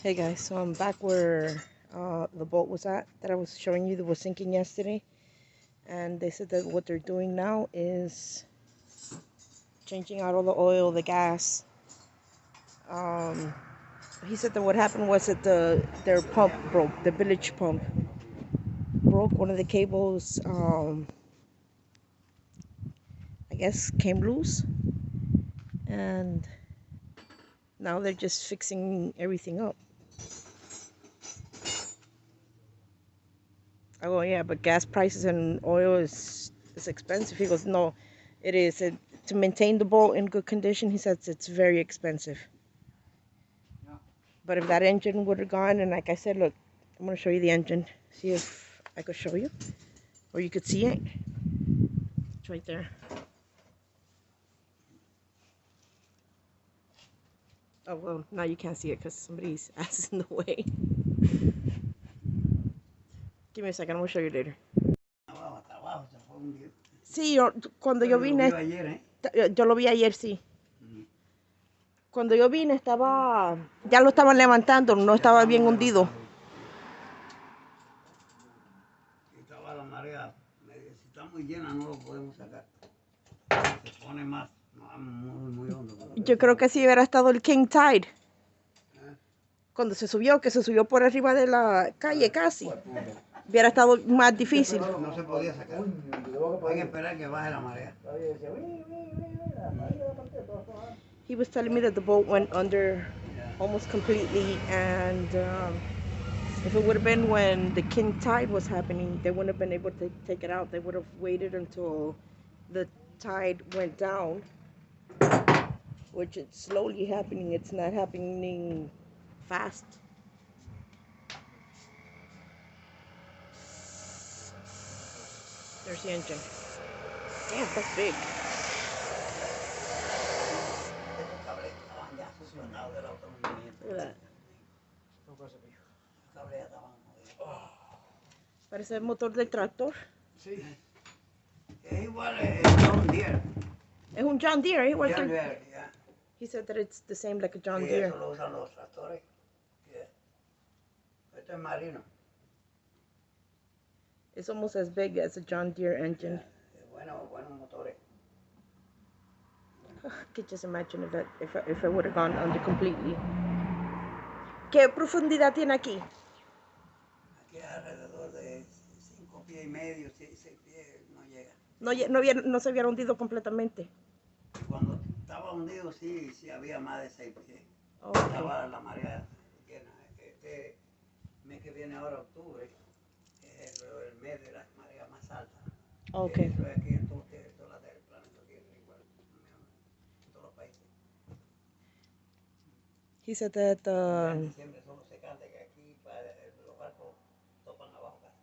Hey guys, so I'm back where the boat was at that I was showing you that was sinking yesterday. And they said that what they're doing now is changing out all the oil, the gas. Um, he said that what happened was that their pump broke, the village pump broke. One of the cables, I guess, came loose. And now they're just fixing everything up. I go, yeah, but gas prices and oil is expensive. He goes, no, it is. To maintain the boat in good condition, he says it's very expensive. Yeah. But if that engine would have gone, and like I said, look, I'm going to show you the engine. See if I could show you. Or you could see it. It's right there. Oh, well, now you can't see it because somebody's ass is in the way. Give me a second, I'm going to show you later. Sí, cuando yo vine, yo lo vi ayer, sí. Cuando yo vine ya lo estaban levantando, no estaba bien hundido. Estaba la marea, si está muy llena no lo podemos sacar. Se pone más muy hondo. Yo creo que si hubiera estado el King Tide, cuando se subió, que se subió por arriba de la calle casi, hubiera estado más difícil. No se podía sacar. Hay que esperar que baje la marea. He was telling me that the boat went under almost completely, and if it would have been when the King Tide was happening, they wouldn't have been able to take it out. They would have waited until the tide went down, which it's slowly happening. It's not happening fast. There's the engine. Damn, that's big. Look at that. Parece el motor del tractor. Sí. Es igual, es John Deere. Es un John Deere, igual que... John Deere, yeah. He said that it's the same like a John Sí, Deere. eso lo usan los tractores. Yeah. Esto es Marina. It's almost as big as a John Deere engine. Yeah. Buenos motores. I could just imagine if it would have gone under completely. ¿Qué profundidad tiene aquí? Aquí es alrededor de 5 pies y medio, 6 pies, no llega. No se hubiera hundido completamente. Cuando estaba hundido sí había más de 6 pies. Oh, okay. Estaba la marea llena. Este mes que viene ahora, octubre, es el mes de la marea más alta. Okay. Eso es aquí en todas las del planeta Tierra, igual, en todos los países. He said that En diciembre solo se canta que aquí los barcos topan abajo casi.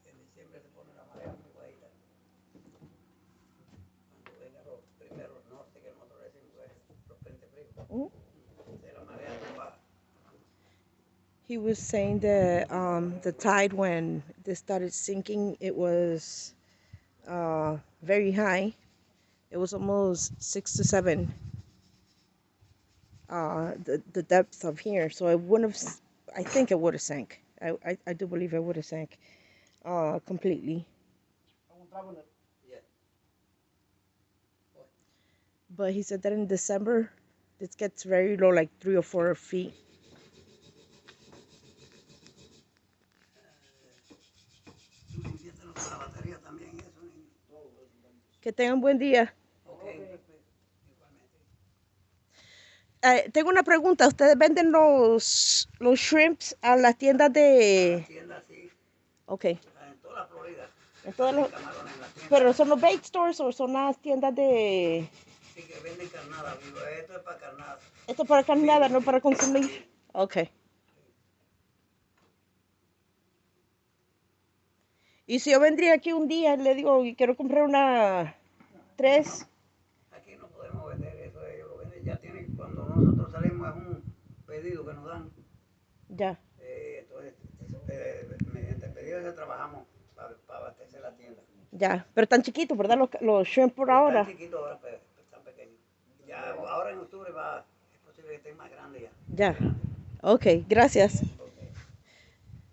En diciembre se pone la marea muy bajita. Cuando vengan los primeros norte, que nosotros decimos los frentes fríos, la marea muy baja. he was saying that the tide when this started sinking, it was very high. It was almost 6 to 7. The depth of here, so it wouldn't have. I think it would have sank. I do believe it would have sank completely. Yeah. But he said that in December, it gets very low, like 3 or 4 feet. Que tengan buen día. Tengo una pregunta. ¿Ustedes venden los shrimps a las tiendas de...? A las tiendas, sí. Ok. En toda la Florida. En todas las... ¿Pero son los bait stores o son las tiendas de...? Sí, que venden carnada, vivo. Esto es para carnada. Esto es para carnada, no para consumir. Ok. Y si yo vendría aquí un día y le digo, quiero comprar una 3... Aquí no podemos vender eso, ellos lo venden, ya tienen, cuando nosotros salimos es un pedido que nos dan. Ya. Entonces, mediante el pedido que trabajamos para abastecer la tienda. Ya, pero están chiquitos, ¿verdad? Los shrimp por ahora. Están chiquitos ahora, pero están pequeños. Ya ahora en octubre es Yeah. Okay, gracias.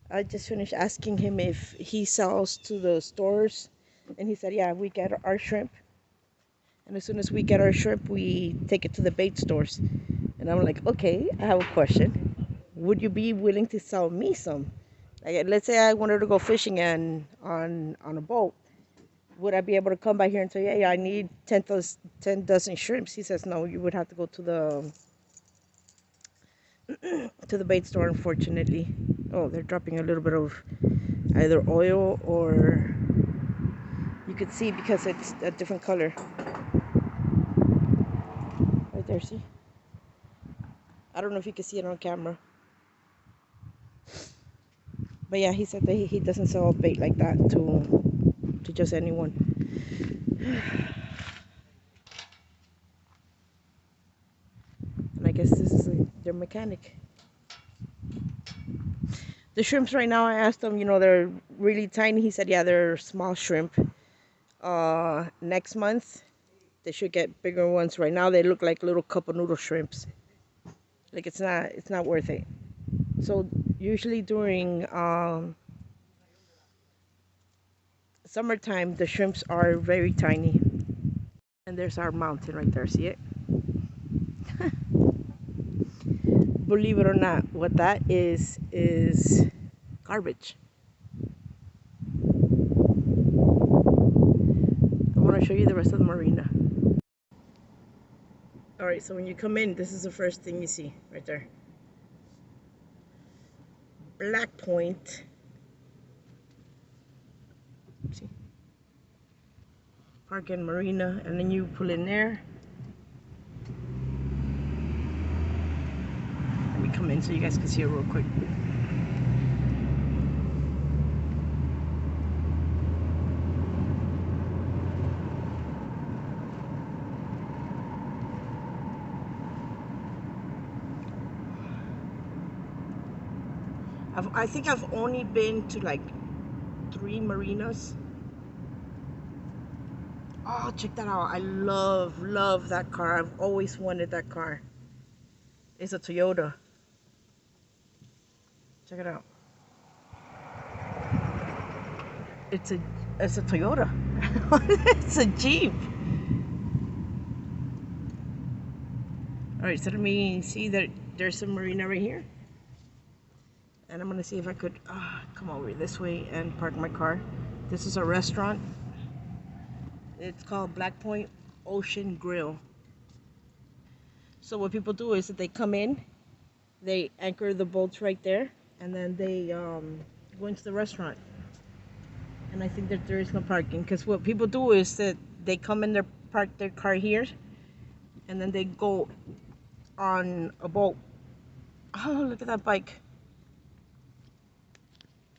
I just finished asking him if he sells to the stores, and he said, yeah, we get our shrimp. And as soon as we get our shrimp, we take it to the bait stores. And I'm like, okay, I have a question. Would you be willing to sell me some? Like, let's say I wanted to go fishing and on a boat. Would I be able to come by here and say, hey, I need 10 dozen shrimps? He says, no, you would have to go to the bait store, unfortunately. Oh, they're dropping a little bit of either oil or you could see because it's a different color. Right there, see? I don't know if you can see it on camera. But yeah, he said that he doesn't sell bait like that to just anyone. And I guess this is their mechanic. The shrimps right now, I asked him, they're really tiny. He said, yeah, they're small shrimp. Next month, they should get bigger ones. Right now, they look like little cup of noodle shrimps. Like it's not worth it. So usually during summertime, the shrimps are very tiny. And there's our mountain right there. See it? Believe it or not, what that is garbage. I want to show you the rest of the marina. All right, so when you come in, this is the first thing you see right there. Black Point. See? Park and Marina, and then you pull in there. Let me come in so you guys can see it real quick. I think I've only been to like 3 marinas. Oh, check that out. I love that car. I've always wanted that car. It's a Toyota. Check it out. It's a it's a Toyota. It's a Jeep. All right, so let me see that there's a marina right here. And I'm gonna see if I could come over this way and park my car. This is a restaurant. It's called Black Point Ocean Grill. So what people do is that they come in, they anchor the boats right there, and then they go into the restaurant. And I think that there is no parking because what people do is that they come in, park their car here, and then they go on a boat. Oh, look at that bike.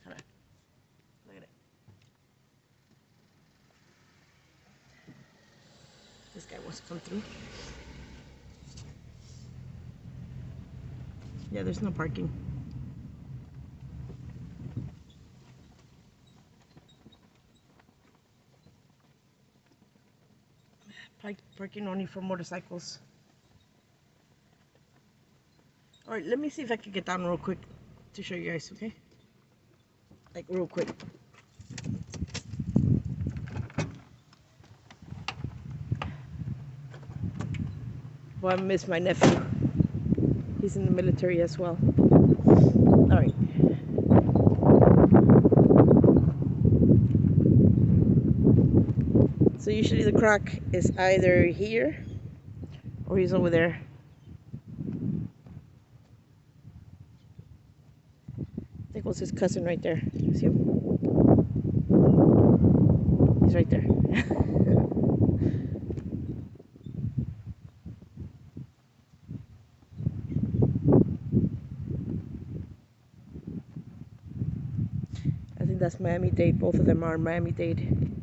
Look at it. This guy wants to come through. Yeah, there's no parking. Parking only for motorcycles. All right, let me see if I can get down real quick to show you guys, okay? Like real quick. Well, I miss my nephew. He's in the military as well. All right. So usually the croc is either here or he's over there. I think it was his cousin right there. See him? He's right there. I think that's Miami-Dade. Both of them are Miami-Dade.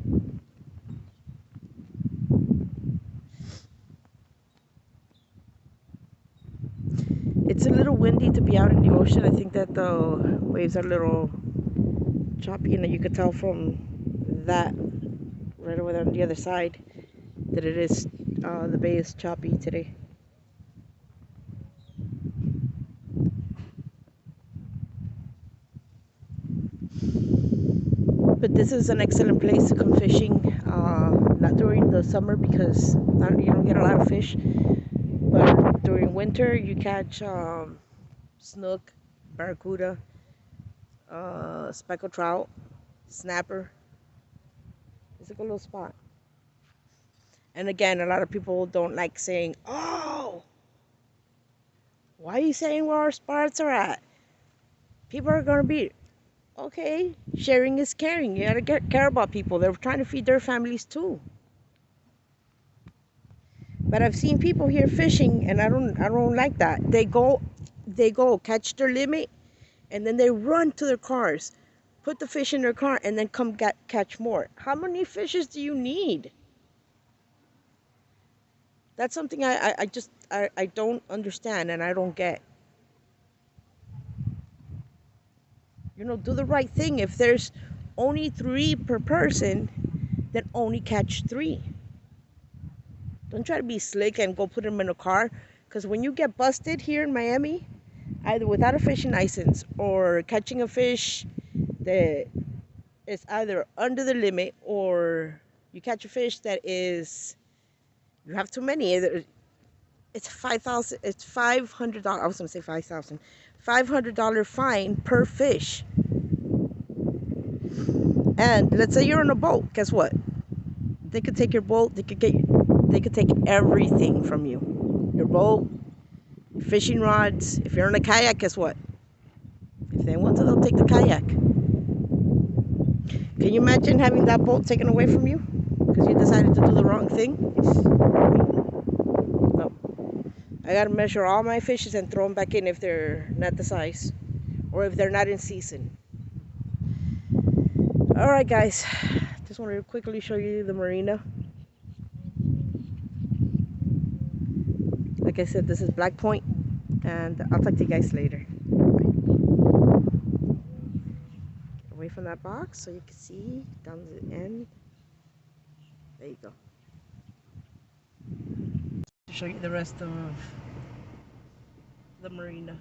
It's a little windy to be out in the ocean. I think that the waves are a little choppy, and you could tell from that right over there on the other side that it is the bay is choppy today. this is an excellent place to come fishing. Not during the summer because you don't get a lot of fish, but during winter you catch snook, barracuda, speckled trout, snapper. It's a good little spot. And again, a lot of people don't like saying, "Oh, why are you saying where our spots are at? People are gonna be okay." Sharing is caring. You gotta care about people. They're trying to feed their families too. But I've seen people here fishing, and I don't like that. They go catch their limit, and then they run to their cars, put the fish in their car, and then come catch more. How many fishes do you need? That's something I just I don't understand and I don't get. Do the right thing. If there's only three per person, then only catch three. Don't try to be slick and go put them in a car. Because when you get busted here in Miami, either without a fishing license or catching a fish that is either under the limit, or you catch a fish that is you have too many. It's 5,000. It's $500. I was gonna say 5,000. $500 fine per fish. And let's say you're on a boat. Guess what? They could take your boat. They could take everything from you. Your boat, your fishing rods. If you're on a kayak, guess what? If they want to, they'll take the kayak. Can you imagine having that boat taken away from you because you decided to do the wrong thing? No. I gotta measure all my fishes and throw them back in if they're not the size or if they're not in season. All right, guys. Just wanted to quickly show you the marina. Like I said, this is Black Point, and I'll talk to you guys later. Away from that box so you can see down the end. There you go. To show you the rest of the marina.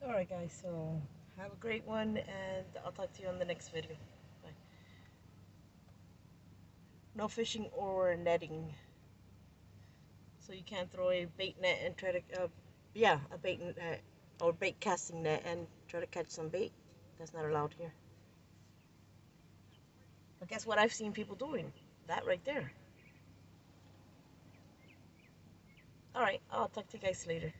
Alright guys, so have a great one and I'll talk to you on the next video. Bye. No fishing or netting. So you can't throw a bait net and try to, a bait net or bait casting net and try to catch some bait. That's not allowed here. But guess what I've seen people doing? That right there. Alright, I'll talk to you guys later.